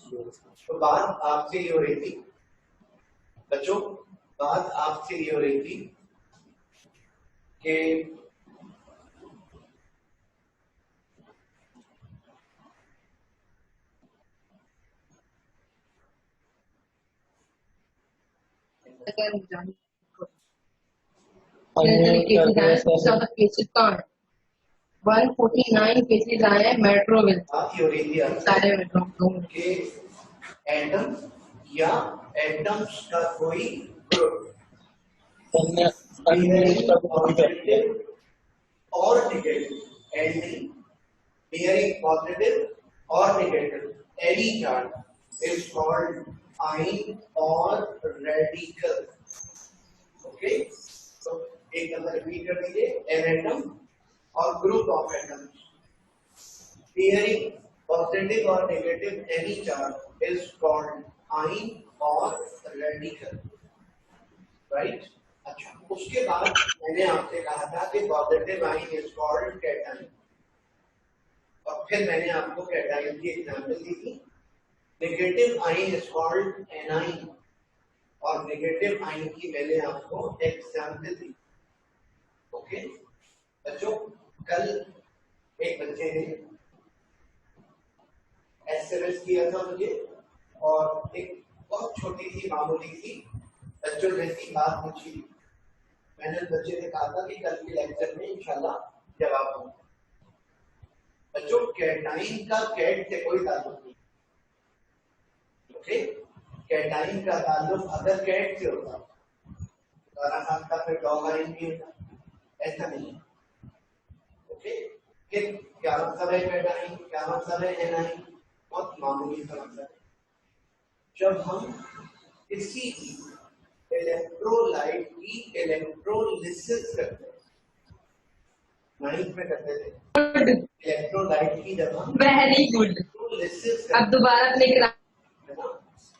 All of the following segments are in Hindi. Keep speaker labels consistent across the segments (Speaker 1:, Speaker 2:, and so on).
Speaker 1: तो बात आपसे ये हो रही थी बच्चों, बात आपसे ये हो रही थी कि
Speaker 2: cases are 149 cases आए हैं मेट्रो में।
Speaker 1: बात ये हो रही थी
Speaker 2: सारे मेट्रो
Speaker 1: के एटम या एटम्स का कोई ग्रुप और negative anti bearing positive or negative any charge is called ion or radical. Okay, so एक नंबर रिपीट कर दीजिए, an atom or group of atoms bearing positive or negative any charge is called ion or radical. Right? अच्छा, उसके बाद मैंने आपसे कहा था कि positive ion is called cation, और फिर मैंने आपको कैटायन की एग्जांपल दी थी। Negative ion is called A9, और नेगेटिव आयन की मैंने आपको एग्जांपल दी। ओके बच्चों, कल एक बच्चे ने एसएमएस किया था मुझे, और एक बहुत छोटी सी मामूली सी बच्चों जैसी बात पूछी। मैंने बच्चे ने कहा था कि कल के लेक्चर में इंशाल्लाह जवाब दूंगा। बच्चों, कैटाइन का कैट से कोई ताल्लुक नहीं। ओके, कैटाइन का ताल्लुक अगर कैट से होता तो फिर डॉग आयन भी होता, ऐसा नहीं है। ओके, क्या मतलब है कैटाइन, क्या मतलब है एनाइन? बहुत मामूली सा मतलब है। जब हम किसी इलेक्ट्रोलाइट की इलेक्ट्रोलिसिस करते हैं, नाइन्थ में करते थे इलेक्ट्रोलाइट की, जब हम
Speaker 2: वेरी गुड अब दोबारा प्ले करा,
Speaker 1: है ना,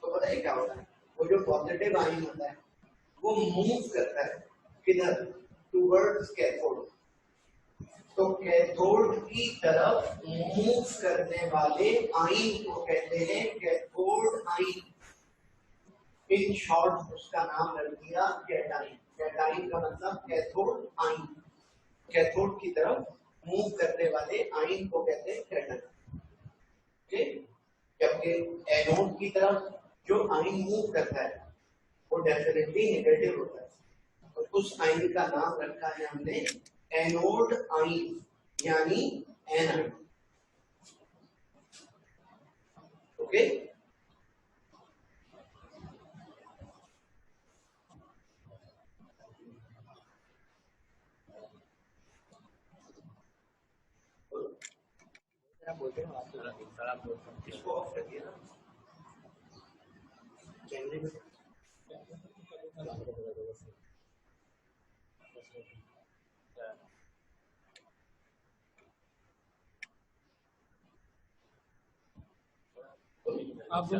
Speaker 1: तो पता है क्या होता है, वो जो पॉजिटिव आयन होता है वो मूव करता है किधर, टुवर्ड्स कैथोड। तो कैथोड की तरफ मूव करने वाले आयन को कहते हैं कैथोड आयन। इन शॉर्ट उसका नाम रख दिया कैटाइन। कैटाइन का मतलब कैथोड आयन, कैथोड की तरफ मूव करने वाले आयन को कहते हैं कैटाइन। जबकि एनोड की तरफ जो आयन मूव करता है वो डेफिनेटली नेगेटिव होता है, तो उस आयन का नाम रखा है हमने एनोड आयन, यानी एनाइन। ओके, बोलते हैं इसको ऑफ कर दिया ना, कैमरे में तो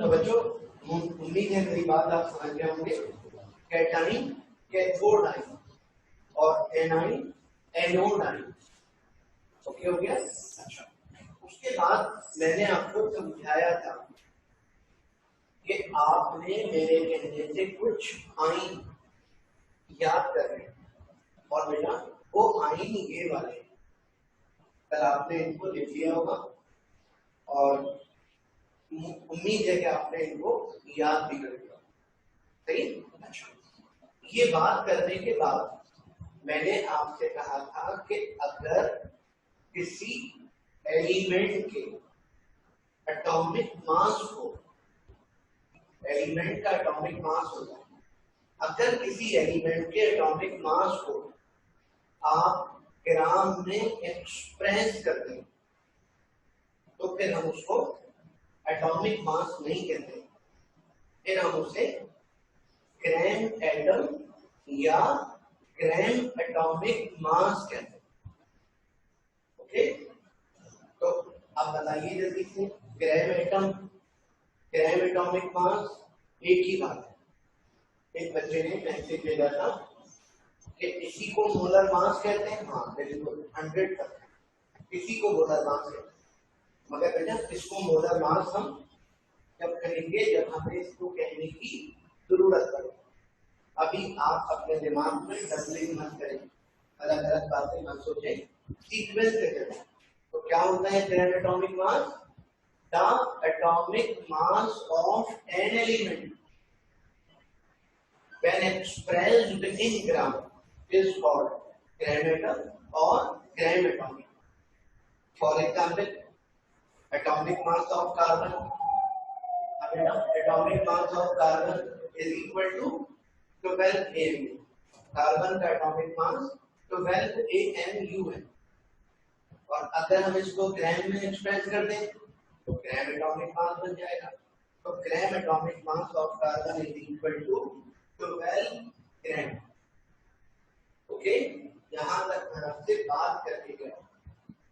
Speaker 1: बच्चों, उम्मीद है मेरी बात आप समझ गए होंगे। कैटाइन कैथोड आयन और एनाइन एनोड आयन। ओके हो गया? अच्छा, उसके बाद मैंने आपको समझाया था कि आपने मेरे कहने से कुछ आयन याद करने, और बेटा वो आयन ये वाले कल आपने इनको लिख लिया होगा, और उम्मीद है कि आपने इनको याद भी कर लिया। सही? अच्छा, ये बात करने के बाद मैंने आपसे कहा था कि अगर किसी एलिमेंट के एटॉमिक मास को, एलिमेंट का एटॉमिक मास होता है, अगर किसी एलिमेंट के एटॉमिक मास को आप ग्राम में एक्सप्रेस कर दें तो फिर हम उसको एटॉमिक मास नहीं कहते, फिर हम उसे ग्राम एटम या ग्राम एटॉमिक मास कहते हैं। ओके, तो आप बताइए जल्दी से, ग्राम एटम, ग्राम एटॉमिक मास एक ही बात है। एक बच्चे ने मैसेज भेजा था कि इसी को मोलर मास कहते हैं। हाँ बिल्कुल, 100%। इसी को मोलर मास कहते हैं, मगर बेटा इसको मोलर मास हम जब करेंगे जब हमें इसको कहने की जरूरत पड़े। अभी आप अपने दिमाग में डबलिंग मत करें, अलग अलग बातें मत सोचें, सीक्वेंस से करें। तो क्या होता है ग्राम atomic mass? The atomic mass of an element when expressed in gram is called gram atom or gram atomic. For example, atomic mass of carbon, atomic mass of carbon is equal to 12 AMU. Carbon का एटॉमिक मास 12 AMU है। और अगर हम इसको ग्राम में एक्सप्रेस कर दें तो ग्राम एटॉमिक मास बन जाएगा। तो gram atomic mass of carbon is equal to 12 gram. Okay, यहां तक मैं आपसे बात करके गया।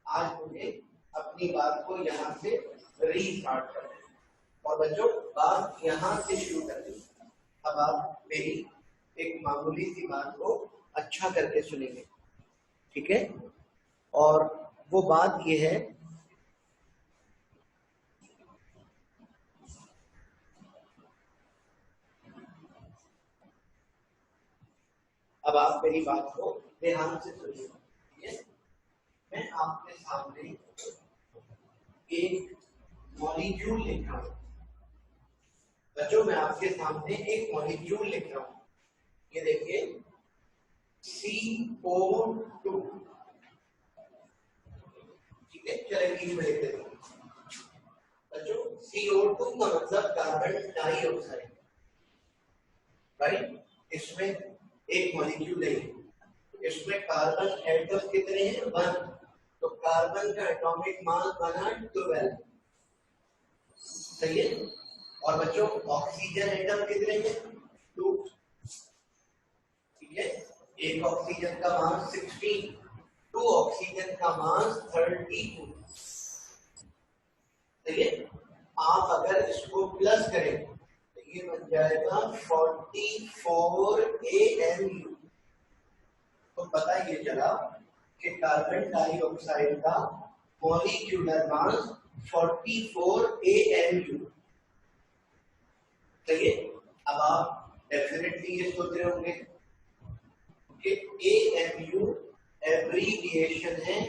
Speaker 1: आज मुझे अपनी बात को यहां से रीस्टार्ट करना है और बच्चों बात यहां से शुरू कर दी। अब आप मेरी एक मामूली सी बात को अच्छा करके सुनेंगे, ठीक है? और वो बात ये है, अब आप मेरी बात को ध्यान से सुनिए, ठीक है? मैं आपके सामने एक मॉलिक्यूल लिख रहा हूं। बच्चों मैं आपके सामने एक मॉलिक्यूल लिख रहा हूं। ये देखिए CO2, ठीक है? चलिए इंग्लिश में लिख देता हूं। बच्चों CO2 का मतलब कार्बन डाइऑक्साइड, राइट? इसमें एक मॉलिक्यूल है, इसमें कार्बन एटम कितने हैं? 1। तो कार्बन का एटॉमिक मास बना 12, सही है? और बच्चों ऑक्सीजन एटम कितने हैं? 2, ठीक है? एक ऑक्सीजन का मास 16, 2 ऑक्सीजन का मास 32, सही है? आप अगर इसको प्लस करें तो ये बन जाएगा 44 AMU। तो पता ये चला कि कार्बन डाइऑक्साइड का मॉलिक्यूलर मास 44 AMU, सही है? अब आप डेफिनेटली ये सोच रहे होंगे कि AMU एब्रीविएशन है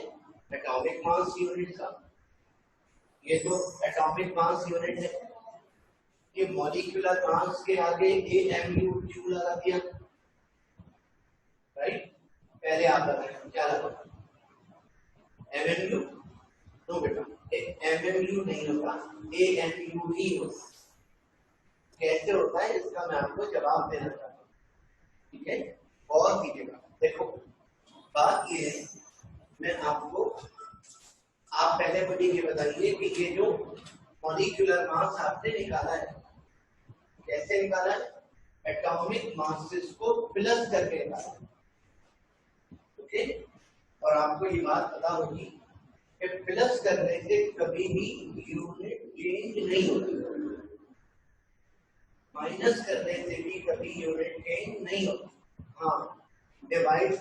Speaker 1: एटॉमिक मास यूनिट का। ये तो एटॉमिक मास यूनिट है, ये मॉलिक्यूलर मास के आगे AMU क्यों लगा दिया, राइट? पहले आप बताएं क्या लगा? MMU? नो बेटा, MMU नहीं होता, AMU ही होता। कैसे होता है इसका मैं आपको जवाब देना चाहता हूँ, ठीक है? और कीजिएगा। देखो बात ये है, मैं आपको, आप पहले मुझे ये बताइए कि ये जो मॉलिक्यूलर मास आपने निकाला है कैसे निकाला है? एटॉमिक मासेस को प्लस करके निकाला है, ओके? और आपको ये बात पता होगी कि प्लस करने से कभी भी यूनिट चेंज नहीं होती, माइनस करने से भी कभी यूनिट चेंज नहीं होती। हाँ, डिवाइड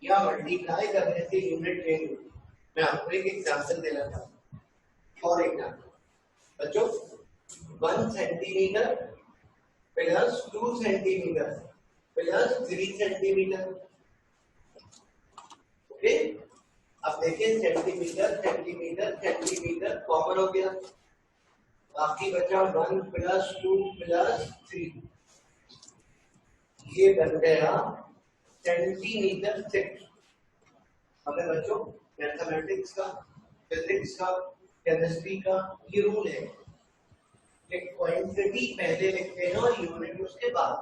Speaker 1: या मल्टीप्लाई करने से यूनिट चेंज होती। मैं आपको एक एग्जांपल देना चाहता हूँ। फॉर एग्जांपल बच्चों 1 centimetre plus 2 centimetre plus 3 centimetre, okay? अब देखिए सेंटीमीटर सेंटीमीटर सेंटीमीटर कॉमन हो गया, बाकी बचा 1 प्लस 2 प्लस 3, ये बन गया सेंटीमीटर 6। हमें बच्चों मैथमेटिक्स का, फिजिक्स का, केमिस्ट्री का ये रूल है कि क्वांटिटी पहले लिखते हैं और यूनिट उसके बाद।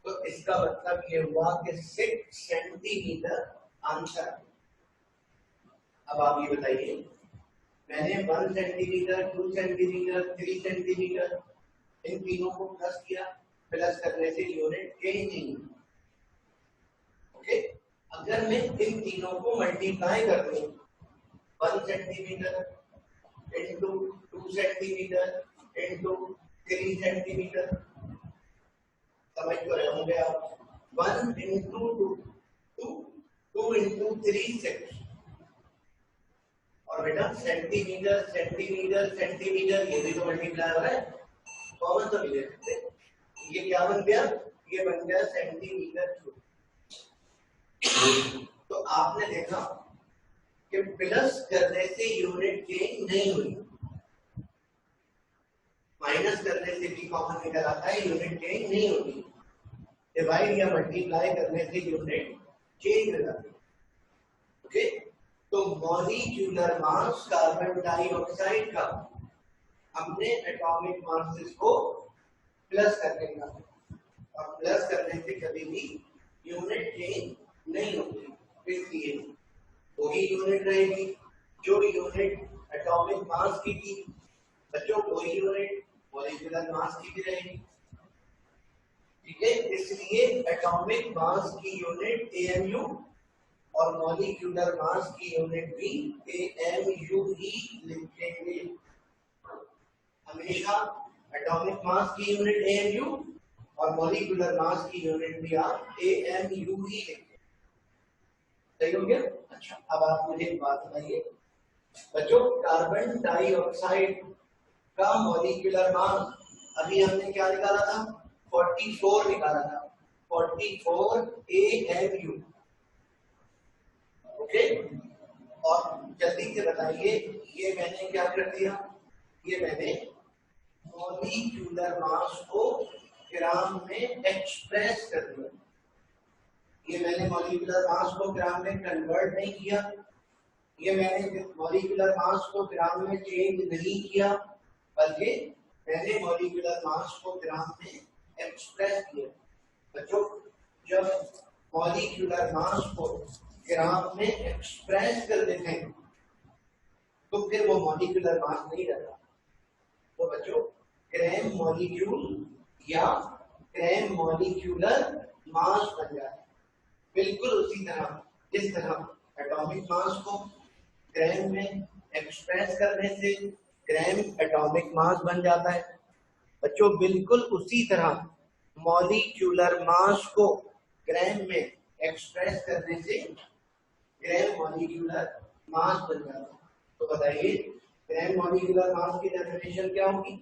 Speaker 1: तो इसका मतलब ये हुआ कि 6 सेंटीमीटर आंसर। अब आप ये बताइए, मैंने 1 सेंटीमीटर 2 सेंटीमीटर 3 सेंटीमीटर इन तीनों को प्लस किया, प्लस करने से यूनिट चेंज नहीं, ओके? अगर मैं इन तीनों को मल्टीप्लाई कर दूं 1 centimetre into 2 centimetre into 3 centimetre, समझ तो रहे होंगे आप? 1 इंटू 2 इंटू 3 6, और बेटा सेंटीमीटर सेंटीमीटर सेंटीमीटर ये भी तो मल्टीप्लाई हो रहा है, कॉमन तो नहीं ले सकते। ये क्या बन गया, ये बन गया सेंटीमीटर क्यूब। तो आपने देखा कि प्लस करने से यूनिट चेंज नहीं हुई, माइनस करने से भी कॉमन निकल आता है, यूनिट चेंज नहीं होती। डिवाइड या मल्टीप्लाई करने से यूनिट चेंज हो जाती है। ओके, तो मॉलिक्यूलर मास कार्बन डाइऑक्साइड का हमने एटॉमिक मास को प्लस करने का, और प्लस करने से कभी भी यूनिट चेंज नहीं होती, इसलिए वही यूनिट रहेगी जो यूनिट एटॉमिक मास की थी, बच्चों वही यूनिट मॉलिक्यूलर मास की भी रहेगी। ठीक है, इसलिए एटॉमिक मास की यूनिट एएमयू और मॉलिक्यूलर मास की यूनिट भी एएमयू ही लिखेंगे। हमेशा एटॉमिक मास की यूनिट एएमयू और मॉलिक्यूलर मास की यूनिट भी आप एएमयू ही लिखेंगे। सही हो गया? अच्छा, अब आप मुझे एक बात बताइए बच्चों, कार्बन डाइऑक्साइड का मॉलिक्यूलर मास अभी हमने क्या निकाला था, 44 निकाला था, 44 AMU। ओके, और जल्दी से बताइए ये मैंने क्या कर दिया, ये मैंने मॉलिक्यूलर मास को ग्राम में एक्सप्रेस कर दिया। ये मैंने मॉलिक्यूलर मास को ग्राम में कन्वर्ट नहीं किया, ये मैंने मॉलिक्यूलर मास को ग्राम में चेंज नहीं किया, बल्कि मैंने मॉलिक्यूलर मास को ग्राम में एक्सप्रेस किया। बच्चों, जब मॉलिक्यूलर मास को ग्राम में एक्सप्रेस कर देते हैं तो फिर वो मॉलिक्यूलर मास नहीं रहता, तो बच्चों ग्राम मॉलिक्यूल या ग्राम मॉलिक्यूलर मास बन जाता है। बिल्कुल उसी तरह जिस तरह एटॉमिक मास को ग्राम में एक्सप्रेस करने से ग्राम एटॉमिक मास बन जाता है, बच्चों बिल्कुल उसी तरह मॉलिक्यूलर मास को ग्राम में एक्सप्रेस करने से ग्राम मॉलिक्यूलर मास बन जाता है। तो बताइए ग्राम मॉलिक्यूलर मास की डेफिनेशन क्या होगी?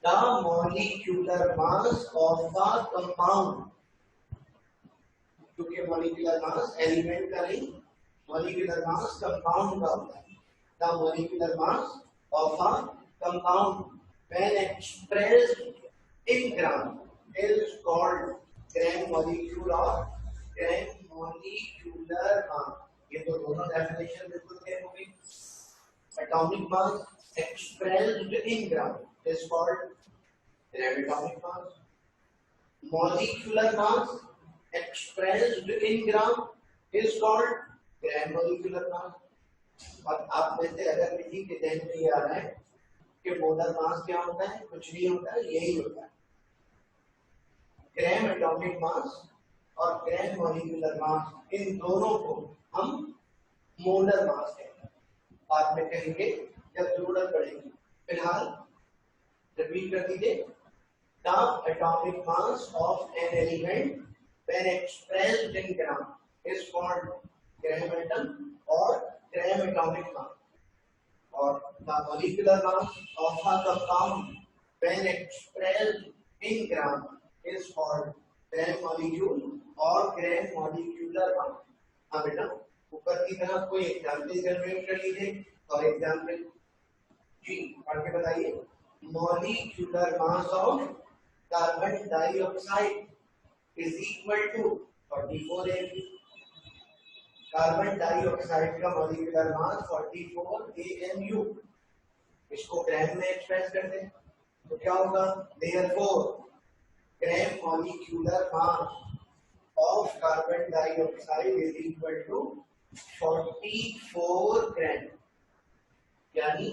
Speaker 1: The molecular mass of a compound, क्योंकि मॉलिक्यूलर मास एलिमेंट का नहीं, मॉलिक्यूलर मास कंपाउंड का होता है। The molecular mass of a compound when expressed in gram is called gram molecule or gram molecular mass। ये तो दोनों डेफिनेशन बिल्कुल सेम होगी। Atomic mass expressed in gram is called gram atomic mass। molecular mass expressed in gram is called gram molecular mass। और आप में से अगर किसी के ध्यान में ये आ रहा है कि मोलर मास क्या होता है, कुछ नहीं होता, यही होता है ग्राम एटॉमिक मास और ग्राम मॉलिक्यूलर मास, इन दोनों को हम मोलर मास कहते हैं। बाद में कहेंगे जब जरूरत पड़ेगी, फिलहाल रिपीट कर दीजिए। The atomic mass of an element when expressed in gram is called gram atom और ग्राम एटॉमिक मास, और the molecular mass of a compound when expressed in gram is called gram molecule और gram molecular mass। हाँ बेटा, ऊपर की तरफ कोई एग्जाम्पल जनरेट कर लीजिए, और एग्जाम्पल जी पढ़ के बताइए। Molecular mass of carbon dioxide is equal to 44 AMU। Carbon dioxide का मॉलिक्यूलर मास 44 AMU, इसको ग्राम में एक्सप्रेस करते हैं तो क्या होगा, therefore gram molecular mass of carbon dioxide is equal to 44 gram. यानी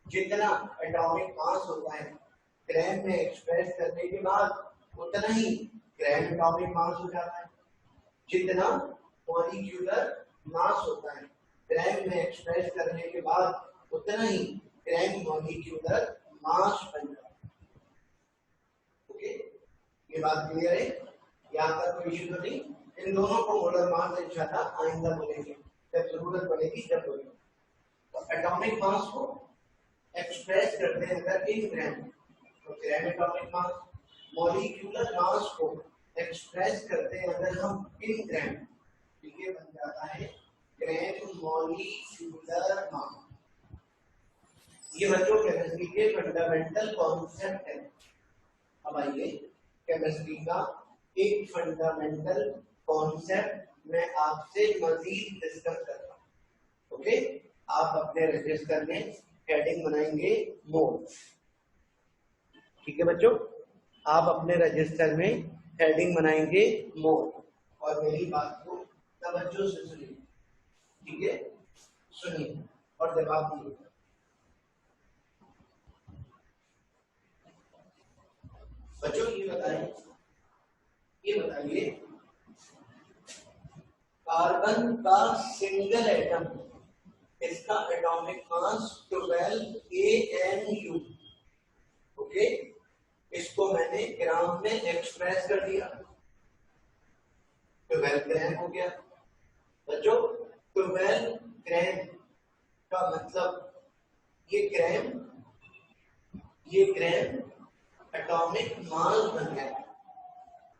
Speaker 1: जितना एटॉमिक मास होता है ग्राम में एक्सप्रेस करने के बाद उतना ही ग्राम एटॉमिक मास हो जाता है। जितना मॉलिक्यूलर मास होता है ग्राम में एक्सप्रेस करने के बाद उतना ही ग्राम मॉलिक्यूलर मास बन जाता है। ओके, ये बात क्लियर है? यहाँ तक कोई इश्यू नहीं। इन दोनों को मोलर मास इंशाल्लाह आइंदा बोलेंगे, जब जरूरत पड़ेगी जब बोलेंगे। तो एटॉमिक मास को एक्सप्रेस करते हैं अगर इन ग्राम, तो ग्राम एटॉमिक मास, मॉलिक्यूलर मास को एक्सप्रेस करते हैं अगर हम इन ग्राम, ठीक है, बन जाता है ग्राम मॉलिक्यूलर मास। ये बच्चों केमिस्ट्री के फंडामेंटल कॉन्सेप्ट है। अब आइए केमिस्ट्री का एक फंडामेंटल कॉन्सेप्ट मैं आपसे मजीद डिस्कस करता हूँ। ओके, आप अपने रजिस्टर में हेडिंग बनाएंगे मोल। ठीक है बच्चों, आप अपने रजिस्टर में हेडिंग बनाएंगे मोल और मेरी बात को तवज्जो से सुनिए। ठीक है, सुनिए और जवाब दीजिए। बच्चों ये बताइए कार्बन का सिंगल एटम, इसका एटॉमिक मास 12 AMU। ओके, इसको मैंने ग्राम में एक्सप्रेस कर दिया, 12 ग्राम हो गया। बच्चों 12 ग्राम का मतलब ये ग्राम एटॉमिक मास बन गया।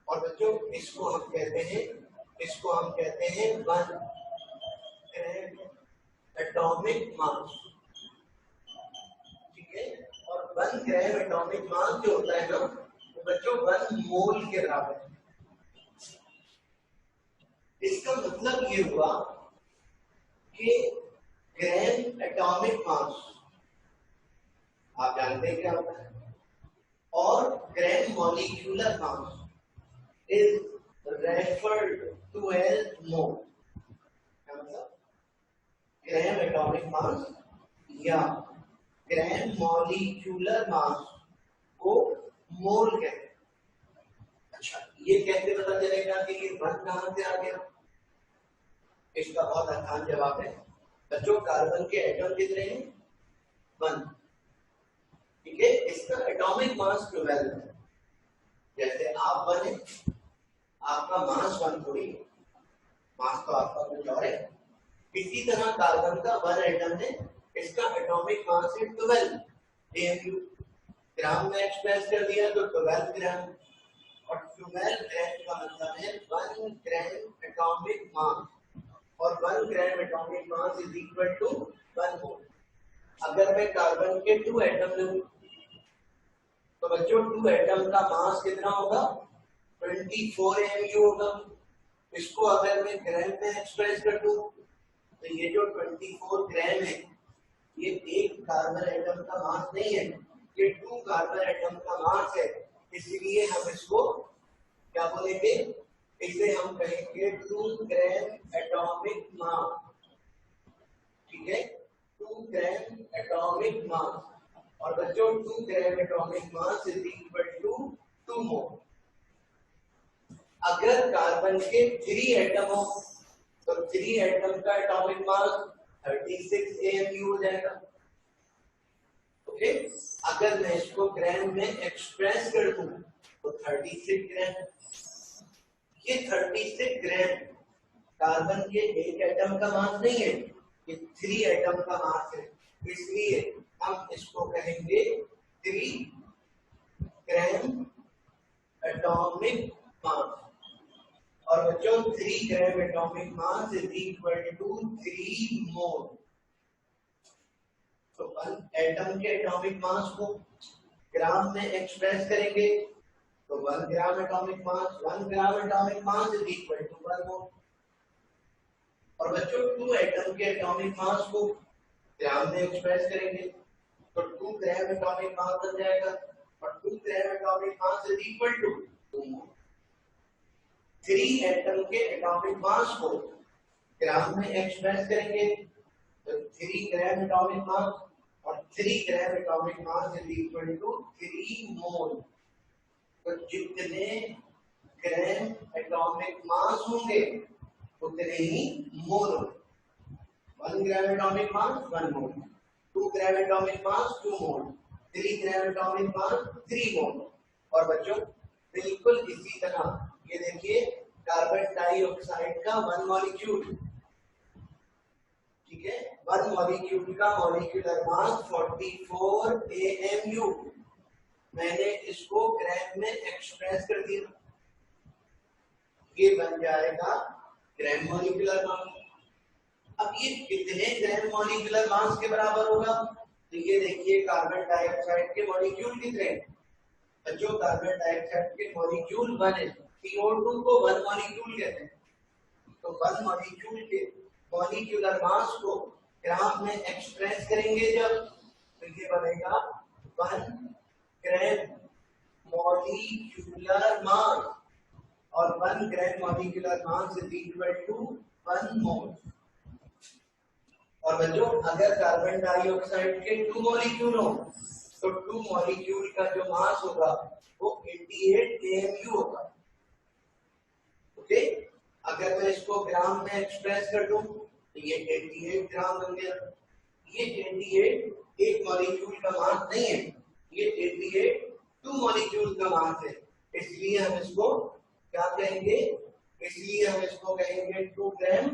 Speaker 1: और बच्चों इसको हम कहते हैं 1 ग्राम एटॉमिक मास। ठीक है, और 1 ग्राम एटॉमिक मास जो होता है ना, तो बच्चों 1 मोल के बराबर है। इसका मतलब ये हुआ कि ग्राम एटॉमिक मास आप जानते हैं क्या होता है, और gram molecular mass is referred to as mole. क्या मतलब, ग्राम एटॉमिक मास या ग्राम मॉलिक्यूलर मास को मोल कहते हैं। अच्छा, ये कैसे पता चलेगा कि ये 1 कहां से आ गया? इसका बहुत आसान जवाब है बच्चों, कार्बन के एटम कितने हैं? 1। ठीक है, इसका एटॉमिक मास 12 है। जैसे आप 1 है, आपका मास 1 थोड़ी है, मास तो आपका कुछ और है। इसी तरह कार्बन का 1 एटम है, इसका एटॉमिक मास है 12 AMU। ग्राम में एक्सप्रेस कर दिया तो 12 ग्राम, और 12 ग्राम का मतलब है 1 ग्राम एटॉमिक मास, और 1 gram atomic mass is equal to 1 mole. अगर मैं कार्बन के 2 एटम लूं तो बच्चों 2 एटम का मास कितना होगा? 24 AMU होगा। इसको अगर मैं ग्राम में एक्सप्रेस कर दूं तो ये जो 24 ग्राम है, ये एक कार्बन एटम का मास नहीं है, ये 2 कार्बन एटम का मास है। इसलिए हम इसको क्या बोलेंगे? इसे हम कहेंगे 2 ग्राम एटॉमिक मास। ठीक है, 2 ग्राम एटॉमिक मास। और बच्चों 2 gram atomic mass is equal to 2 mole. अगर कार्बन के 3 एटम हो तो 3 एटम का एटॉमिक मास 36 AMU हो जाएगा। ओके, अगर मैं इसको ग्राम में एक्सप्रेस कर दूं तो 36 ग्राम। ये 36 ग्राम कार्बन के 1 एटम का मास नहीं है, ये 3 एटम का मास है। इसलिए हम इसको कहेंगे 3 ग्राम एटॉमिक मास। और बच्चों 3 gram atomic mass is equal to 3 mole. तो 1 एटम के एटॉमिक मास को ग्राम में एक्सप्रेस करेंगे तो 1 gram atomic mass is equal to 1 mole. और बच्चों 2 एटम के एटॉमिक मास को ग्राम में एक्सप्रेस करेंगे तो 2 ग्राम एटॉमिक मास बन जाएगा, और 2 gram atomic mass is equal to 2 mole. 3 atom के एटॉमिक मास को ग्राम में एक्सप्रेस करेंगे तो 3 ग्राम एटॉमिक मास, और 3 gram atomic mass is equal to 3 mole. तो जितने ग्राम एटॉमिक मास होंगे उतने ही मोल होंगे। 1 ग्राम एटॉमिक मास 1 मोल, 2 ग्राम एटॉमिक मास 2 मोल, 3 ग्राम एटॉमिक मास 3 मोल। और बच्चों बिल्कुल इसी तरह ये देखिए कार्बन डाइऑक्साइड का 1 मॉलिक्यूल, ठीक है, 1 मॉलिक्यूल का मॉलिक्यूलर मास 44 AMU। मैंने इसको ग्राम में एक्सप्रेस कर दिया, ये बन जाएगा ग्राम मॉलिक्यूलर मास। अब ये कितने ग्राम मॉलिक्यूलर मास के बराबर होगा? तो ये देखिए कार्बन डाइऑक्साइड के मॉलिक्यूल कितने हैं? जो कार्बन डाइऑक्साइड के मॉलिक्यूल 1 है, CO2 को 1 मॉलिक्यूल कहते हैं, तो 1 मॉलिक्यूल के मॉलिक्यूलर मास को ग्राम में एक्सप्रेस करेंगे जब, तो ये बनेगा 1 ग्राम मॉलिक्यूलर मास, और 1 gram molecular mass is equal to 1 mole. और बच्चों अगर कार्बन डाइऑक्साइड के 2 मॉलिक्यूल हो तो 2 मॉलिक्यूल का जो मास होगा वो 88 kmu होगा। ओके, अगर मैं इसको ग्राम में एक्सप्रेस कर दूं तो ये 88 ग्राम बन गया। ये 88 एक मॉलिक्यूल का मास नहीं है, ये 88 2 मॉलिक्यूल का मास है, इसलिए हम इसको क्या कहेंगे? इसलिए हम इसको कहेंगे 2 ग्राम।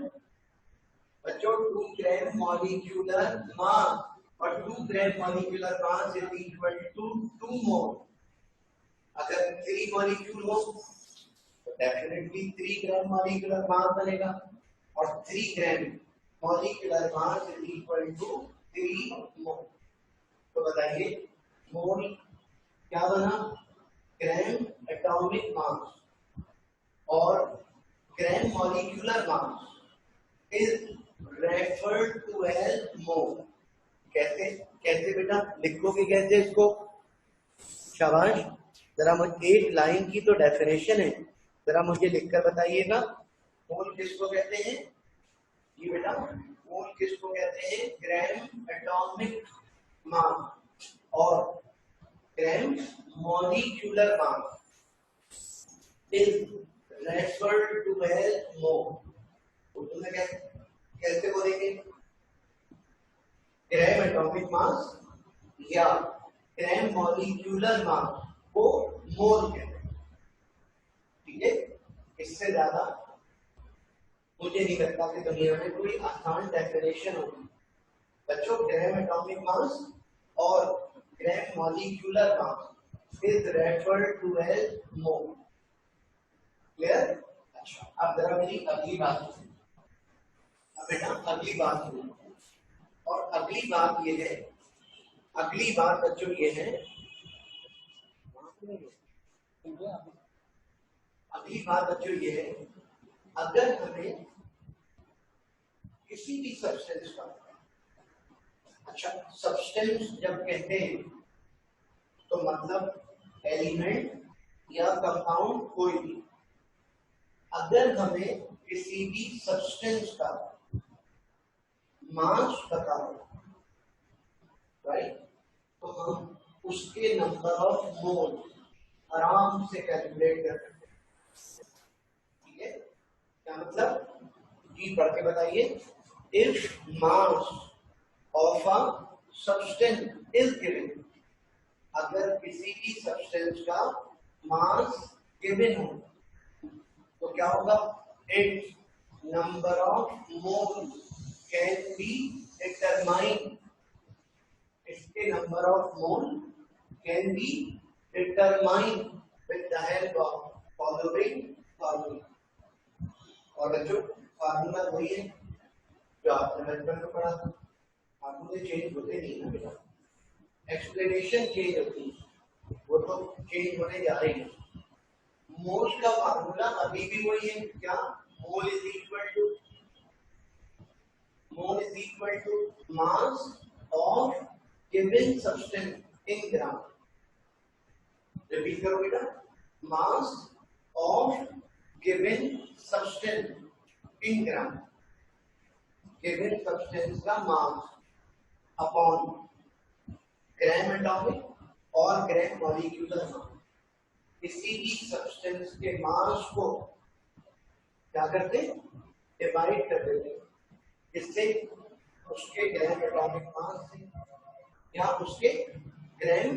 Speaker 1: बच्चों 2 ग्राम मॉलिक्यूलर मास, और 2 gram molecular mass is equal to 2 mole. अगर 3 मॉलिक्यूल हो तो डेफिनेटली 3 ग्राम मॉलिक्यूलर मास बनेगा, और 3 gram molecular mass is equal to 3 mole. तो बताइए मोल क्या बना? ग्राम एटॉमिक मास, और gram molecular mass is referred to as mole. कैसे कैसे बेटा लिखोगे कैसे इसको? शाबाश, जरा मुझे एक लाइन की तो डेफिनेशन है, जरा मुझे लिखकर बताइएगा। मोल किसको कहते हैं? ये बेटा मोल किसको कहते हैं? ग्राम एटॉमिक मास और gram molecular mass is referred to as mole. Urdu में कैसे बोलेंगे? ग्राम एटॉमिक मास या ग्राम मॉलिक्यूलर मास को मोल कहते हैं। ठीक है, इससे ज्यादा मुझे नहीं लगता कि दुनिया में कोई आसान डेफिनेशन होगी। बच्चों ग्राम एटॉमिक मास और gram molecular mass is referred to as mole. Clear? अच्छा, अब जरा मेरी अगली बात सुनिए। अब बेटा अगली बात सुनिए, और अगली बात ये है, अगली बात बच्चों ये है, अगली बात बच्चों ये है, अगर हमें किसी भी सब्सटेंस का, अच्छा सब्सटेंस जब कहते हैं तो मतलब एलिमेंट या कंपाउंड कोई भी, अगर हमें किसी भी सब्सटेंस का मास बताओ, राइट, तो हम उसके नंबर ऑफ मोल आराम से कैलकुलेट कर सकते हैं। ठीक है, क्या मतलब? जी पढ़ के बताइए। If mass of a substance is given, अगर किसी भी सब्सटेंस का मास गिवन हो तो क्या होगा? It's number of mole can be determined. इसके number of mole can be determined with the help of following formula. और बच्चों फार्मूला वही है जो आपने बचपन में पढ़ा था। फार्मूले चेंज होते नहीं ना बेटा, एक्सप्लेनेशन चेंज होती है, वो तो चेंज होने जा रही है। मोल का फार्मूला अभी भी वही है। क्या? Mole is equal to mass of given substance in gram. Repeat करो बेटा, mass of given substance in gram, given substance का मास अपॉन ग्राम एटॉमिक और ग्राम मॉलिक्यूलर मास। किसी भी सब्सटेंस के मास को क्या करते? डिवाइड कर देते, इससे उसके ग्राम एटॉमिक मास से या उसके ग्राम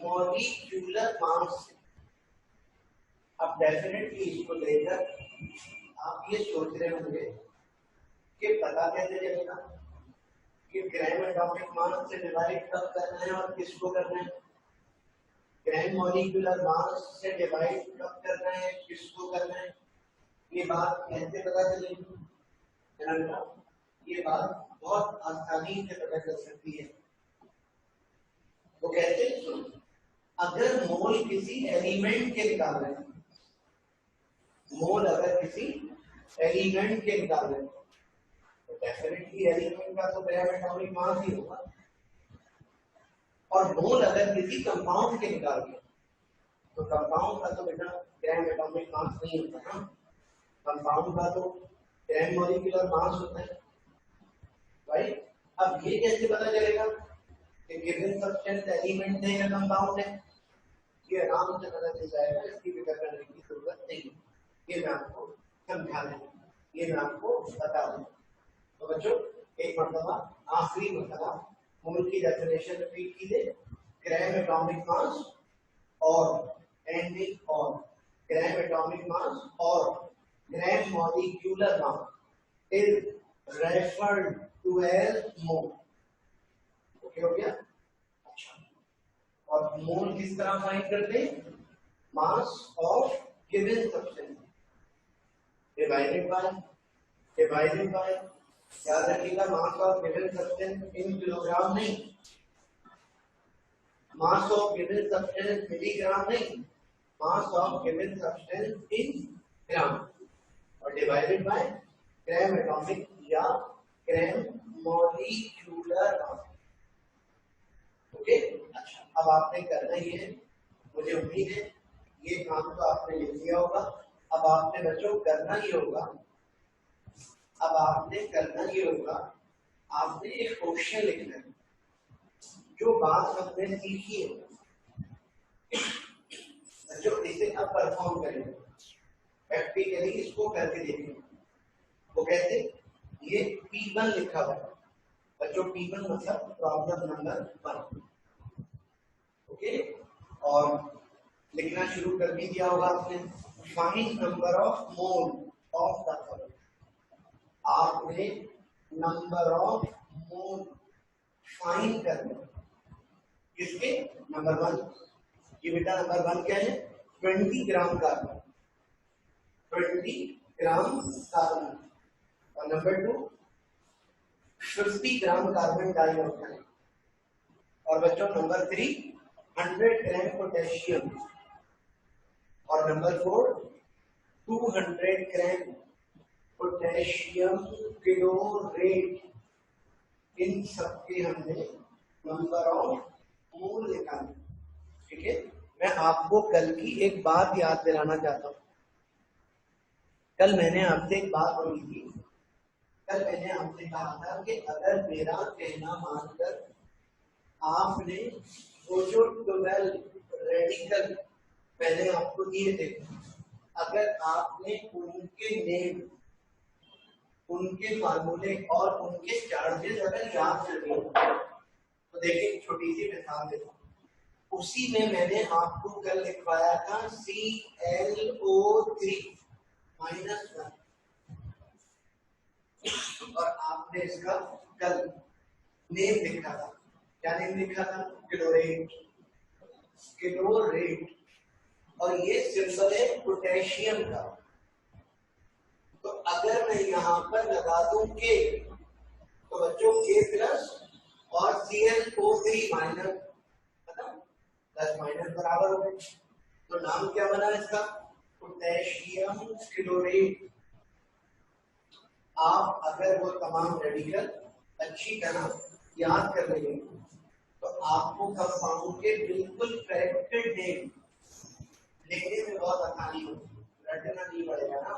Speaker 1: मॉलिक्यूलर मास से। अब डेफिनेटली इसको लेकर आप ये सोच रहे होंगे कि पता कैसे चलेगा कि ग्राम एटॉमिक मास से डिवाइड कब करना है और किसको करना है? ग्राम मॉलिक्यूलर मास से डिवाइड कब करना है, किसको करना है, ये बात कैसे पता चलेगी? ये बात बहुत आसानी से पता चल सकती है। वो कहते हैं अगर मोल किसी एलिमेंट के निकाल रहे हैं, मोल अगर किसी एलिमेंट के निकाल रहे हैं तो डेफिनेटली एलिमेंट का तो ग्राम एटॉमिक मास ही होगा, और मोल अगर किसी कंपाउंड के निकाल रहे हैं तो कंपाउंड का तो बेटा ग्राम एटॉमिक मास नहीं होता ना, कंपाउंड का तो ग्राम मॉलिक्यूलर मास होता है, राइट? अब ये कैसे पता चलेगा कि गिवन सब्सटेंस एलिमेंट है या कंपाउंड है? ये आराम से पता चल जाएगा, इसकी फिक्र करने की जरूरत नहीं, ये मैं आपको समझा दूं, ये मैं आपको बता दूं। तो बच्चों एक मरतबा, आखिरी मरतबा मोल की डेफिनेशन रिपीट कीजिए। ग्राम एटॉमिक मास और एंडिंग और ग्राम एटॉमिक मास और gram molecular mass is referred to as mole. Okay हो गया? अच्छा, और मोल किस तरह फाइंड करते हैं? Mass of given substance divided by याद रखिएगा, mass of given substance in kilogram नहीं, mass of given substance milligram नहीं, mass of given substance in gram, और डिवाइडेड बाय ग्राम एटॉमिक या ग्राम मॉलिक्यूलर मास। ओके? अच्छा, अब आपने करना ये है, मुझे उम्मीद है ये काम तो आपने लिख लिया होगा। अब आपने बच्चों करना ही होगा, अब आपने करना ही होगा, आपने एक क्वेश्चन लिखना है जो बात हमने सीखी है बच्चों, इसे अब परफॉर्म करेंगे, प्रैक्टिकली इसको करके देखेंगे। वो कहते ये P1 लिखा हुआ है बच्चों, P1 मतलब प्रॉब्लम नंबर 1। ओके, और लिखना शुरू कर भी दिया होगा आपने। Find number of mole of the solution, आपने नंबर ऑफ मोल फाइंड करना, किसके? नंबर 1। ये बेटा नंबर 1 क्या है? 20 ग्राम कार्बन, 20 ग्राम कार्बन, और नंबर 2 50 ग्राम कार्बन डाइऑक्साइड, और बच्चों नंबर 3 100 ग्राम पोटेशियम, और नंबर 4 200 ग्राम पोटेशियम क्लोरेट। इन सबके हमने नंबर ऑफ मोल निकाले। ठीक है, मैं आपको कल की एक बात याद दिलाना चाहता हूँ। कल मैंने आपसे एक बात बोली थी, कल मैंने आपसे कहा था कि अगर मेरा कहना मानकर आपने वो जो 12 रेडिकल मैंने आपको दिए थे, अगर आपने उनके नेम, उनके फार्मूले और उनके चार्जेस अगर याद कर लिए तो देखिए, छोटी सी मिसाल देता हूँ। उसी में मैंने आपको कल लिखवाया था ClO3 -1, और आपने इसका कल नेम लिखा था। क्या नेम लिखा था? क्लोरेट, क्लोरेट, और ये सिंबल है पोटेशियम का। तो अगर मैं यहाँ पर लगा दूं K, तो बच्चों K प्लस और ClO3 माइनस, प्लस माइनस बराबर हो गए, तो नाम क्या बना इसका? Potassium chlorate. आप अगर वो तमाम रेडिकल अच्छी तरह याद कर लेंगे तो आपको कंपाउंड के बिल्कुल करेक्टेड नेम लिखने में बहुत आसानी होगी, रटना नहीं पड़ेगा ना,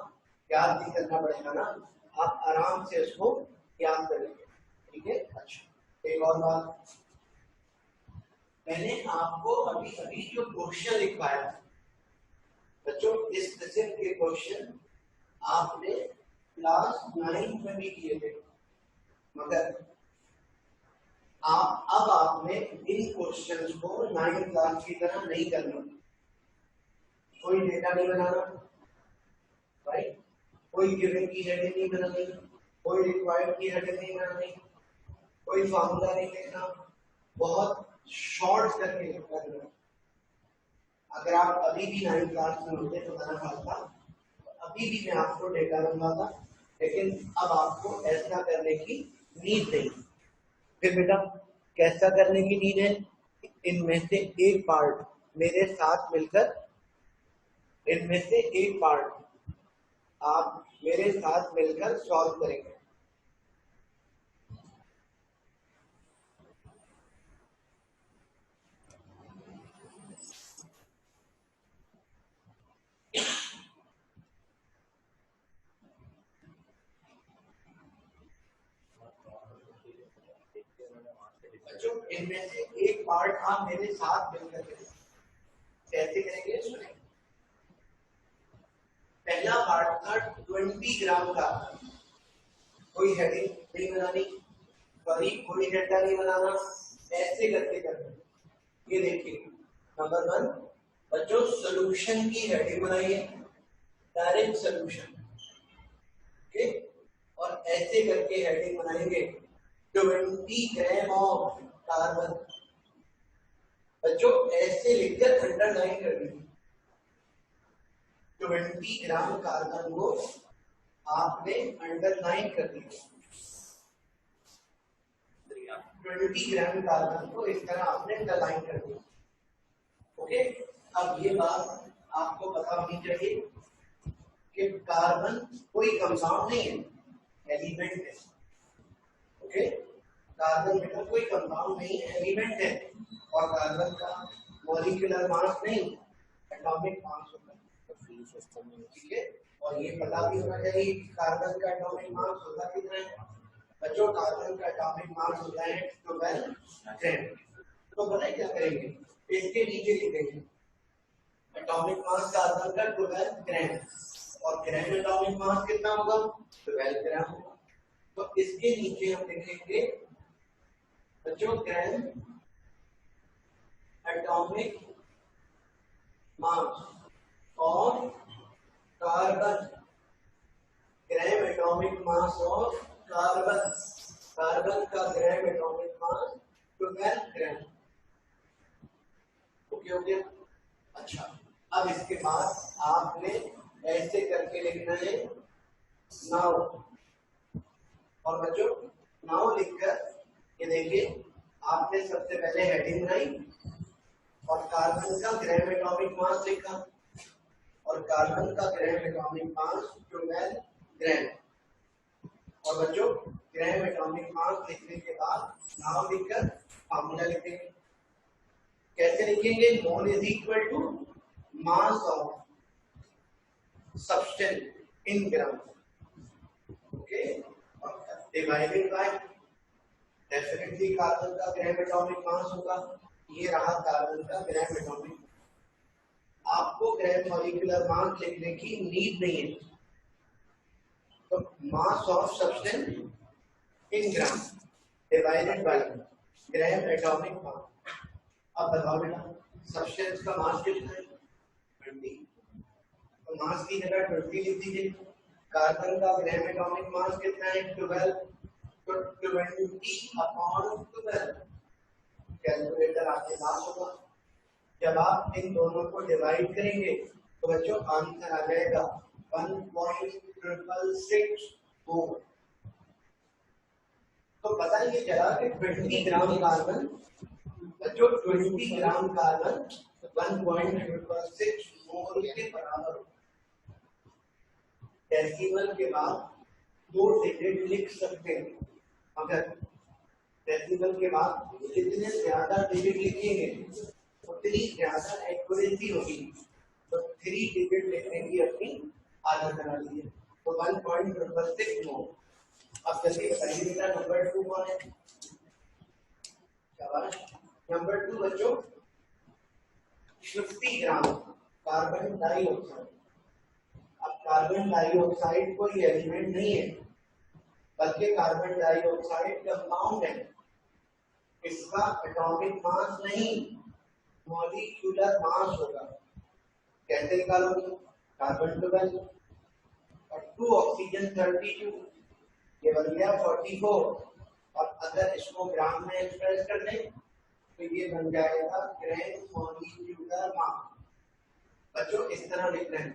Speaker 1: याद नहीं करना पड़ेगा ना, आप आराम से इसको याद करेंगे। ठीक है? अच्छा, एक और बात, मैंने आपको अभी अभी जो क्वेश्चन लिखवाया बच्चों, इस किस्म के क्वेश्चन आपने क्लास 9 में भी किए थे, मगर अब आपने इन क्वेश्चंस को 9 क्लास की तरह नहीं करना। कोई डेटा नहीं बनाना, राइट? कोई गिवन की हेडिंग नहीं बनानी, कोई रिक्वायर्ड की हेडिंग नहीं बनानी, कोई फार्मूला नहीं लिखना, बहुत शॉर्ट करके करना। अगर आप अभी भी 9th क्लास में होते तो मना पाता, अभी भी मैं आपको डेटा बनवाता, लेकिन अब आपको ऐसा करने की नीड नहीं। फिर बेटा कैसा करने की नीड है? इनमें से एक पार्ट मेरे साथ मिलकर, इनमें से एक पार्ट आप मेरे साथ मिलकर सॉल्व करेंगे। बच्चों इनमें से एक पार्ट आप मेरे साथ मिलकर करेंगे। कैसे करेंगे सुने। पहला पार्ट था 20 ग्राम का, कोई हेडिंग नहीं बनानी, सॉरी कोई डेटा नहीं बनाना, ऐसे करके करना। ये देखिए नंबर 1 बच्चों सॉल्यूशन की हेडिंग बनाइए, डायरेक्ट सॉल्यूशन, ओके, और ऐसे करके हेडिंग बनाएंगे 20 ग्राम ऑफ कार्बन। बच्चों ऐसे लिखकर अंडरलाइन कर दीजिए, 20 ग्राम कार्बन को आपने अंडरलाइन कर दिया, 20 ग्राम कार्बन को इस तरह आपने अंडरलाइन कर दिया। ओके, अब ये बात आपको पता होनी चाहिए कि कार्बन कोई कंपाउंड नहीं है, एलिमेंट है। ओके, कार्बन बेटा कोई कंपाउंड नहीं है, एलिमेंट है, और कार्बन का मॉलिक्यूलर मास नहीं, एटॉमिक मास होता है। ठीक है, और ये पता भी होना चाहिए कि कार्बन का एटॉमिक मास होता कितना है। बच्चों कार्बन का एटॉमिक मास होता है 12 ग्राम। तो पता है क्या करेंगे, इसके नीचे लिखेंगे एटॉमिक मास कार्बन का 12 ग्राम, और ग्राम एटॉमिक मास कितना होगा, 12 ग्राम होगा। तो इसके नीचे हम लिखेंगे बच्चों ग्राम एटॉमिक मास और carbon, gram atomic mass of carbon, carbon का ग्राम एटॉमिक मास 12 ग्राम। ओके हो गया। अच्छा, अब इसके बाद आपने ऐसे करके लिखना है नाउ, और बच्चों नाउ लिखकर ये देखिए आपने सबसे पहले हेडिंग बनाई और कार्बन का ग्राम एटॉमिक मास लिखा, और कार्बन का ग्राम एटॉमिक मास 12 ग्राम। और बच्चों ग्राम एटॉमिक मास लिखने के बाद नाम लिखकर फार्मूला लिखेंगे। कैसे लिखेंगे, mole is equal to mass of substance in gram, okay, divided by definitely carbon का ग्राम एटॉमिक मास होगा, ये रहा कार्बन का ग्राम एटॉमिक। आपको ग्राम मॉलिक्यूलर मास लिखने की नीड नहीं है, तो मास of substance in gram divided by gram atomic मास। अब बताओ बेटा सब्सटेंस का मास कितना है, 20, तो मास की जगह 20 लिख दीजिए। कार्बन का ग्राम एटॉमिक मास कितना है, 12, तो 20/12 कैलकुलेटर आपके पास होगा। जब आप इन दोनों को डिवाइड करेंगे तो बच्चों आंसर आ जाएगा 1.664। तो बताइए जरा कि 20 ग्राम कार्बन, बच्चों 20 ग्राम कार्बन 1.6 मोल के बराबर होगा। डेसिमल के बाद 2 डिजिट लिख सकते हैं, अगर डेसिमल के बाद जितने ज्यादा डिजिट लिखेंगे उतनी ज्यादा एक्यूरेसी होगी। तो 3 डिजिट लिखने की अपनी आदत बना लीजिए, तो 1.6 मोल। अब जल्दी बताइए बेटा नंबर 2 कौन है, शाबाश। नंबर 2 बच्चों 50 ग्राम कार्बन डाइऑक्साइड। अब कार्बन डाइऑक्साइड कोई एलिमेंट नहीं है, बल्कि कार्बन डाइऑक्साइड कंपाउंड है। इसका एटॉमिक मास नहीं, मॉलिक्यूलर मास होगा। कैसे निकालोगे, कार्बन 12 और 2 ऑक्सीजन 32, ये बन गया 44। और अगर इसको ग्राम में एक्सप्रेस कर दें तो ये बन जाएगा ग्राम मॉलिक्यूलर मास। बच्चों इस तरह लिखना है,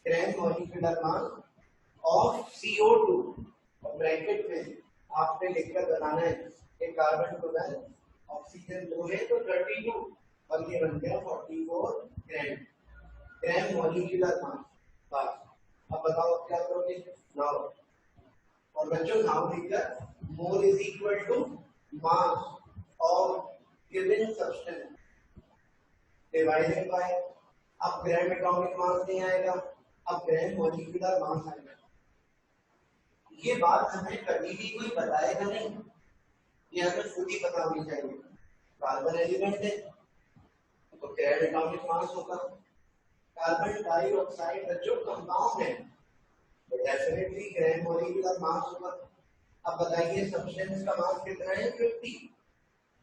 Speaker 1: ग्राम मॉलिक्यूलर मास ऑफ CO2 और ब्रैकेट में आपने लिखकर बनाना है कि कार्बन 12 ऑक्सीजन 2 है तो 32 और ये बन गया 44 ग्राम ग्राम मॉलिक्यूलर मास। बस अब बताओ क्या करोगे नाउ, और बच्चों नाउ लिखकर mole is equal to mass of given substance divided by, अब ग्राम एटॉमिक मास नहीं आएगा, अब ग्राम मॉलिक्यूलर मास आएगा। ये बात हमें कभी भी कोई बताएगा नहीं, ये हमें खुद ही पता होनी चाहिए। कार्बन एलिमेंट है तो ग्राम एटॉमिक मास होगा, कार्बन डाइऑक्साइड बच्चों कंपाउंड है तो डेफिनेटली ग्राम मॉलिक्यूलर मास होगा। अब बताइए सब्सटेंस का मास कितना है 50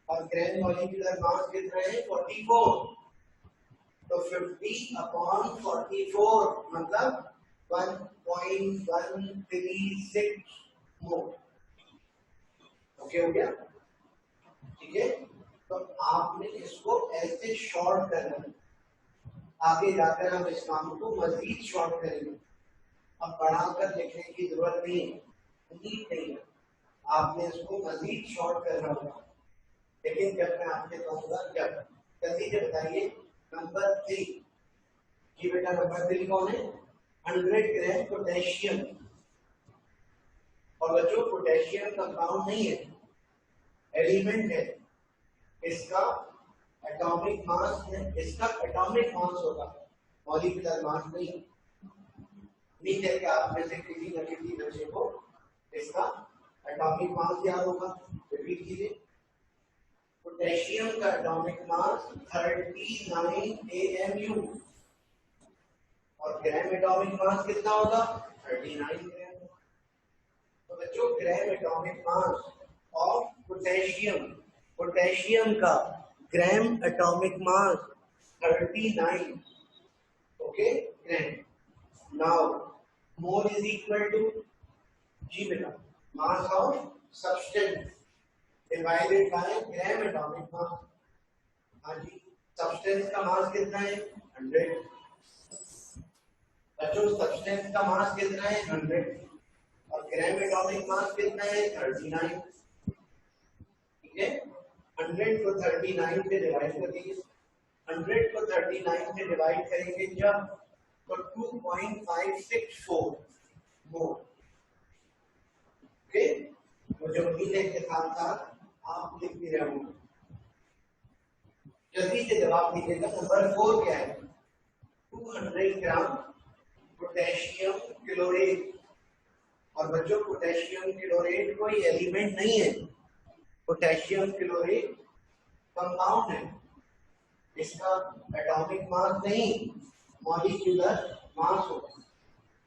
Speaker 1: और ग्राम मॉलिक्यूलर मास कितना है 44, तो 50 अपॉन 44 मतलब 1.136 मोल। ओके हो गया, ठीक है। तो आपने इसको ऐसे शॉर्ट करना है, आगे जाकर हम इस काम को मजीद शॉर्ट करेंगे। अब बढ़ाकर लिखने की जरूरत नहीं है, नीड नहीं है, आपने इसको मजीद शॉर्ट करना होगा। लेकिन जब मैं आपसे कहूंगा जब, जल्दी से बताइए नंबर 3 जी बेटा, नंबर 3 कौन है 100 ग्राम पोटेशियम। और बच्चों पोटेशियम कंपाउंड नहीं है, एलिमेंट है, इसका एटॉमिक मास है, इसका एटॉमिक मास होगा मॉलिक्यूलर मास नहीं। उम्मीद है कि आप में से किसी न किसी बच्चे को इसका एटॉमिक मास याद होगा, रिपीट कीजिए। पोटेशियम का एटॉमिक मास 39 AMU और ग्राम एटॉमिक मास कितना होगा 39 ग्राम। तो बच्चों gram atomic mass of potassium, potassium का gram atomic mass 39 okay gram. Now mole is equal to जी बेटा mass of substance divided by gram atomic mass. हाँ जी, सब्सटेंस का मास कितना है 100 बच्चों, सब्सटेंस का मास कितना है 100 और ग्राम एटॉमिक मास कितना है 39, ठीक है। 100 को 39 से डिवाइड कर दीजिए, 100 को 39 से डिवाइड करेंगे जब तो 2.564 मोल। ओके, मुझे उम्मीद है के साथ साथ आप लिख भी रहे होंगे। जल्दी से जवाब दीजिएगा नंबर 4 क्या है 200 ग्राम पोटेशियम क्लोरेट। और बच्चों पोटेशियम क्लोरेट कोई एलिमेंट नहीं है, पोटेशियम क्लोरेट कंपाउंड है, इसका एटॉमिक मास नहीं मॉलिक्यूलर मास होगा।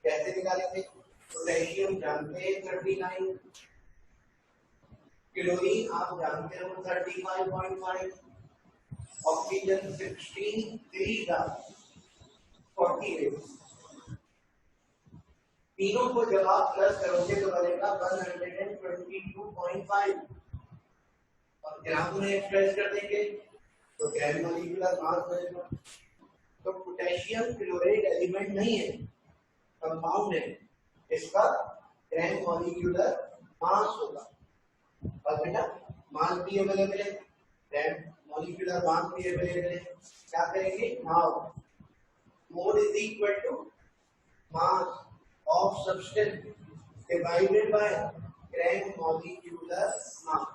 Speaker 1: कैसे निकालेंगे, पोटेशियम जानते हैं 39, क्लोरीन आप जानते हो 35.5, ऑक्सीजन 16, 3 का 48। तीनों को जब आप प्लस करोगे तो बनेगा 122.5 और ग्राम में एक्सप्रेस कर देंगे तो ग्राम मॉलिक्यूलर मास बनेगा। तो पोटेशियम क्लोरेट एलिमेंट नहीं है, कंपाउंड है, इसका ग्राम मॉलिक्यूलर मास होगा। और बेटा मास भी अवेलेबल है, ग्राम मॉलिक्यूलर मास भी अवेलेबल है। क्या करेंगे now mole is equal to mass of substance divided by gram molecular mass।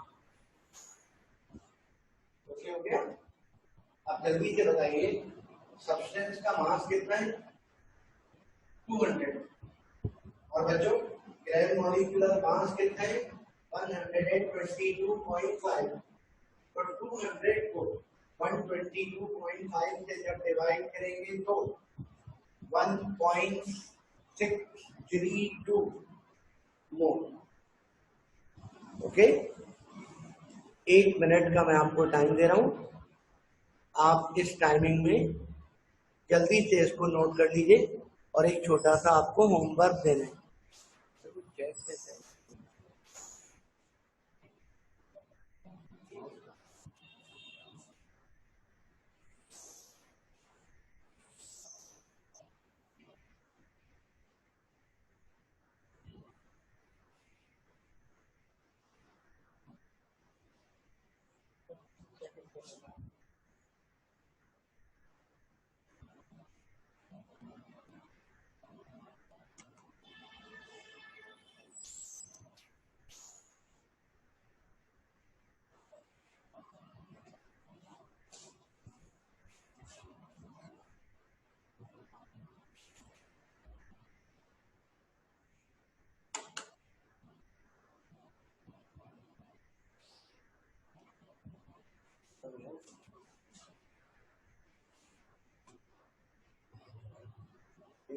Speaker 1: Okay हो गया। अब जल्दी से बताइए सब्सटेंस का मास कितना है 200 और बच्चों ग्राम मॉलिक्यूलर मास कितना है 122.5। तो 200 को 122.5 से जब डिवाइड करेंगे तो 1.632 मोल। ओके, 1 मिनट का मैं आपको टाइम दे रहा हूं, आप इस टाइमिंग में जल्दी से इसको नोट कर लीजिए और एक छोटा सा आपको होमवर्क देना है।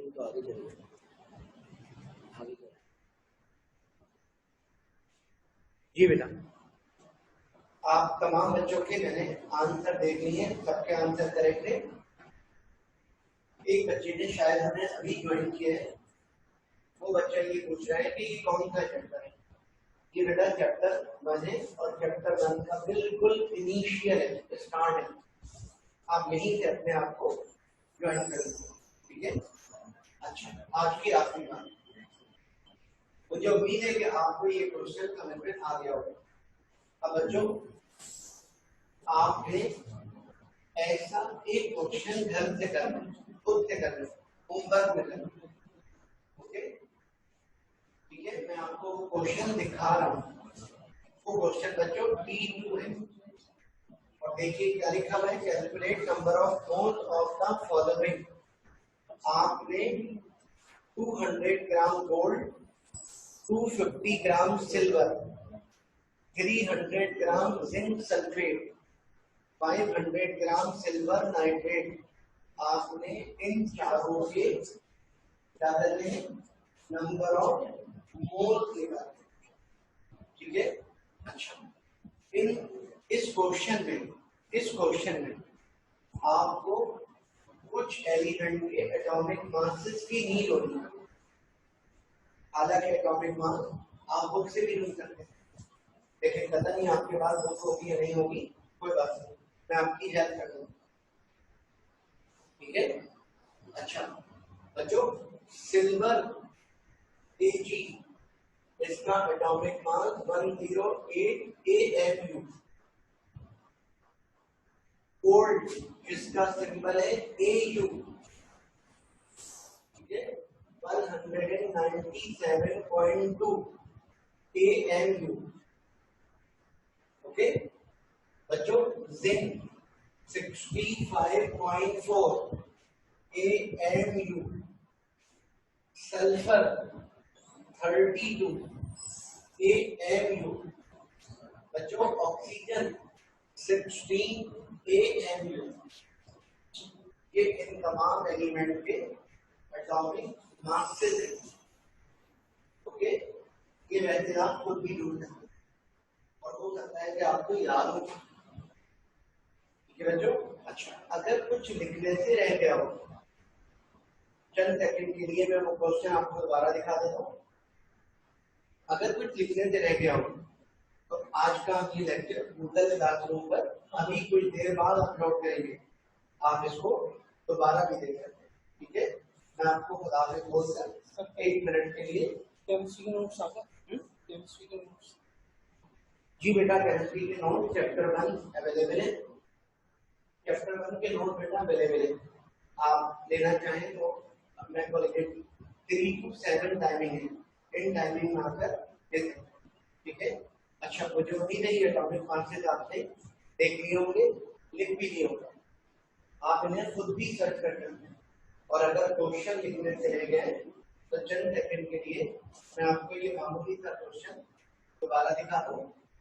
Speaker 1: तो आगे चलिए, आगे चलिए। जी बेटा, आप तमाम बच्चों के मैंने आंसर देख लिए, सबके आंसर करेक्ट है। एक बच्चे ने शायद हमें अभी ज्वाइन किया है, वो बच्चा ये पूछ रहा है कि ये कौन सा चैप्टर है। ये बेटा चैप्टर 1 है और चैप्टर 1 का बिल्कुल इनिशियल है, स्टार्ट है। आप यहीं से अपने आप को ज्वाइन करेंगे, ठीक है। अच्छा, आज की आखिरी बात, मुझे उम्मीद है कि आपको ये क्वेश्चन समझ में आ गया होगा। अब बच्चों, आपने ऐसा एक क्वेश्चन घर से करना, खुद से करना, होमवर्क में करना, ओके, ठीक है। मैं आपको क्वेश्चन दिखा रहा हूँ, वो क्वेश्चन बच्चों T2 है और देखिए क्या लिखा हुआ है, calculate number of moles of the following. आपने 200 ग्राम गोल्ड, 250 ग्राम सिल्वर, 300 ग्राम जिंक सल्फेट, 500 ग्राम सिल्वर नाइट्रेट, आपने इन चारों के क्या करने हैं, नंबर ऑफ मोल निकालने, ठीक है। अच्छा, इस क्वेश्चन में आपको कुछ एलिमेंट के एटॉमिक मासेस की नीड होगी। हालांकि एटॉमिक मास आप बुक से भी ढूंढ सकते हैं, लेकिन पता नहीं आपके पास बुक होगी या नहीं होगी, कोई बात नहीं, मैं आपकी हेल्प कर दूंगा, ठीक है। अच्छा बच्चों, सिल्वर Ag, इसका एटॉमिक मास 108 AMU। गोल्ड, जिसका सिंबल है AU, ठीक है, 197.2 AMU, ओके। बच्चों, जिंक 65.4 AMU, सल्फर 32 AMU, बच्चों ऑक्सीजन 16 AMU। ये इन तमाम एलिमेंट के एटॉमिक मासेस हैं, ओके। ये वैसे आप खुद भी ढूंढ सकते हैं और हो सकता है कि आपको याद हो, ठीक है बच्चों। अच्छा, अगर कुछ लिखने से रह गया हो, चंद सेकंड के लिए मैं वो क्वेश्चन आपको दोबारा दिखा देता हूँ। अगर कुछ लिखने से रह गया हो तो आज का हम ये लेक्चर गूगल क्लासरूम पर अभी कुछ देर बाद अपलोड करेंगे, आप इसको दोबारा भी देख सकते हैं, ठीक है। मैं आपको बता दें बोलकर 1 मिनट के लिए
Speaker 3: केमिस्ट्री के नोट्स आपका केमिस्ट्री के नोट्स
Speaker 1: जी बेटा, केमिस्ट्री के नोट चैप्टर 1 अवेलेबल है, चैप्टर 1 के नोट बेटा अवेलेबल है। आप लेना चाहें तो मैं कॉलेज 3 to 7 टाइमिंग है, इन टाइमिंग में आकर ले सकते हैं, ठीक है। अच्छा, मुझे उम्मीद है ये टॉपिक मार्क्सेस आपने देख लिए होंगे, लिख भी लिए होंगे, आप इन्हें खुद भी सर्च कर सकते हैं। और अगर क्वेश्चन लिखने से रह गए तो चंद सेकंड के लिए मैं आपको ये मामूली सा क्वेश्चन दोबारा दिखा दूं,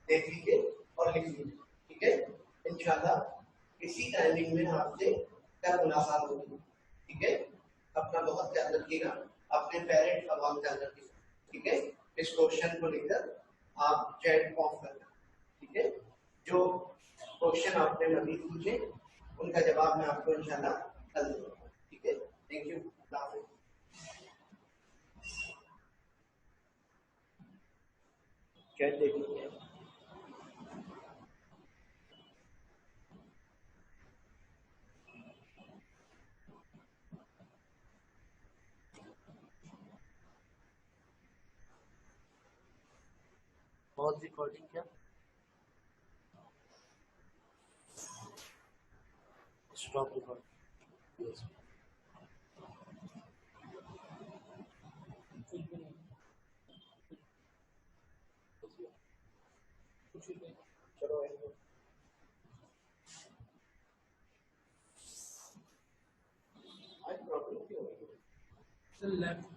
Speaker 1: देख लीजिए और लिख लीजिए, ठीक है। इंशाल्लाह इसी टाइमिंग में आपसे कल मुलाकात होगी, ठीक है। अपना बहुत ख्याल रखिएगा, अपने पेरेंट्स का बहुत ख्याल रखिएगा, ठीक है। इस क्वेश्चन को लिखकर आप चैट ऑफ करना, ठीक है। जो क्वेश्चन आपने अभी पूछे उनका जवाब मैं आपको इंशाल्लाह कल दूंगा, ठीक है। Thank you. चैट देख लीजिए। बहुत रिकॉर्डिंग क्या
Speaker 3: स्टॉप रिकॉर्ड। यस। कुछ भी नहीं, कुछ भी नहीं।
Speaker 1: चलो इनको आज प्रॉब्लम क्यों हो रही है?
Speaker 3: Sir left